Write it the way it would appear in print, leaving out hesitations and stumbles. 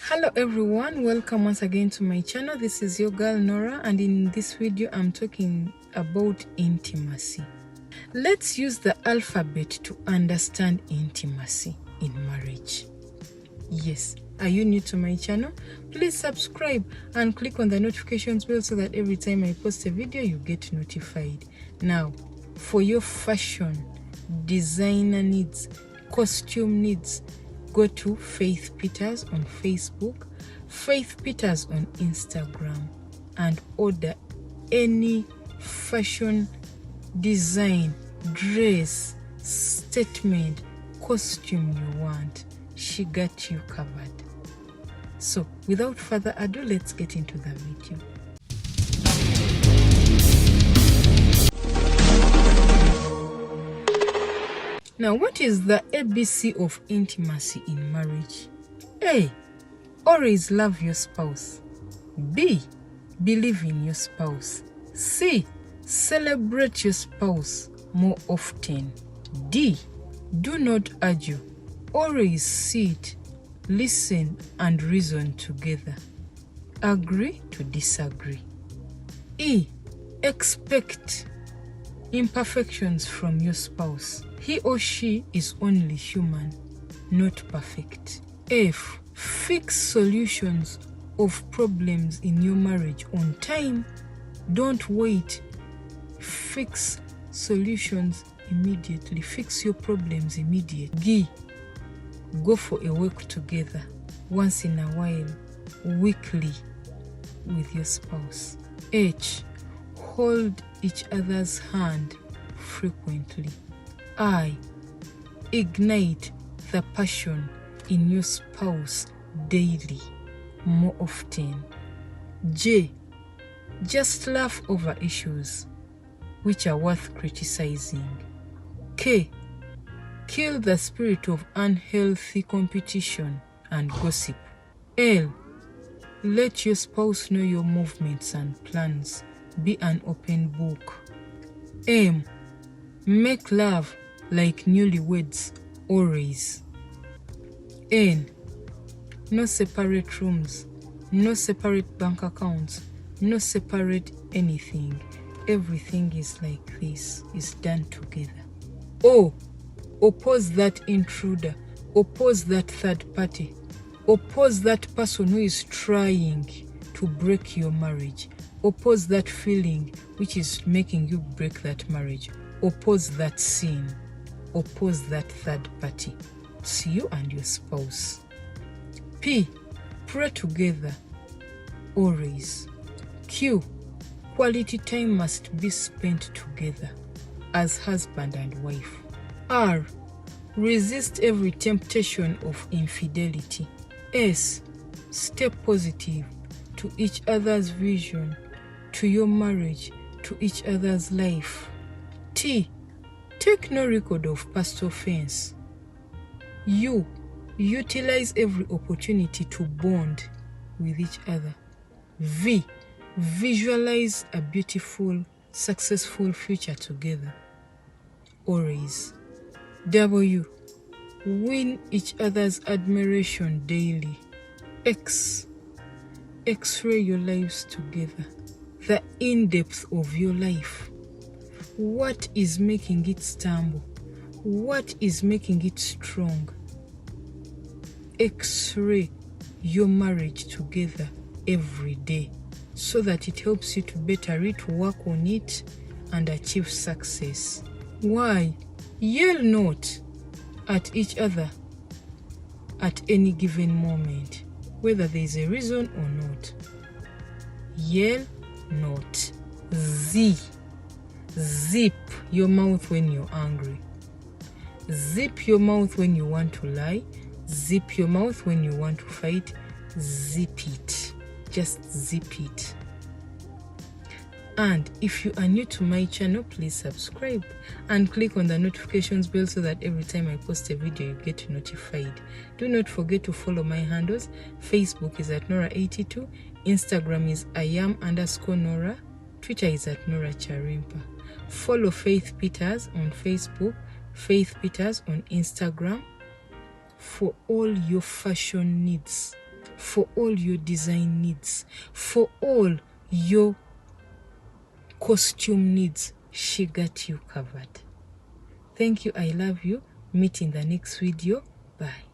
Hello everyone, welcome once again to my channel. This is your girl Nora, and in this video I'm talking about intimacy. Let's use the alphabet to understand intimacy in marriage. Yes, are you new to my channel? Please subscribe and click on the notifications bell so that every time I post a video you get notified. Now, for your fashion, designer needs, costume needs, go to Faith Peters on Facebook, Faith Peters on Instagram, and order any fashion design, dress, statement, costume you want. She got you covered. So without further ado, let's get into the video. Now, what is the ABC of intimacy in marriage? A. Always love your spouse. B. Believe in your spouse. C. Celebrate your spouse more often. D. Do not argue. Always sit, listen, and reason together. Agree to disagree. E. Expect imperfections from your spouse. He or she is only human, not perfect. F. Fix solutions of problems in your marriage on time. Don't wait. Fix solutions immediately. Fix your problems immediately. G. Go for a walk together once in a while, weekly, with your spouse. H. Hold each other's hand frequently. I. Ignite the passion in your spouse daily, more often. J. Just laugh over issues which are worth criticizing. K. Kill the spirit of unhealthy competition and gossip. L. Let your spouse know your movements and plans. Be an open book. M. Make love like newlyweds always. N. No separate rooms, no separate bank accounts, no separate anything. Everything is like this, is done together. O. Oppose that intruder, oppose that third party, oppose that person who is trying to break your marriage, oppose that feeling which is making you break that marriage, oppose that sin, oppose that third party. It's you and your spouse. P. Pray together always. Q. Quality time must be spent together as husband and wife. R. Resist every temptation of infidelity. S. Stay positive to each other's vision, to your marriage, to each other's life. T. Take no record of past offense. U. Utilize every opportunity to bond with each other. V. Visualize a beautiful, successful future together. Always. W. Win each other's admiration daily. X. X-ray your lives together. The in-depth of your life. What is making it stumble? What is making it strong? X-ray your marriage together every day so that it helps you to better it, work on it, and achieve success. Y. Yell not at each other at any given moment, whether there is a reason or not. Yell not. Z. Zip your mouth when you're angry. Zip your mouth when you want to lie. Zip your mouth when you want to fight. Zip it. Just zip it. And if you are new to my channel, please subscribe and click on the notifications bell so that every time I post a video you get notified. Do not forget to follow my handles. Facebook is at Nora82, Instagram is @Iam_Nora, Twitter is at Nora Charimpa. Follow Faith Peters on Facebook, Faith Peters on Instagram for all your fashion needs. for all your design needs, for all your costume needs. She got you covered. Thank you. I love you. Meet in the next video. Bye.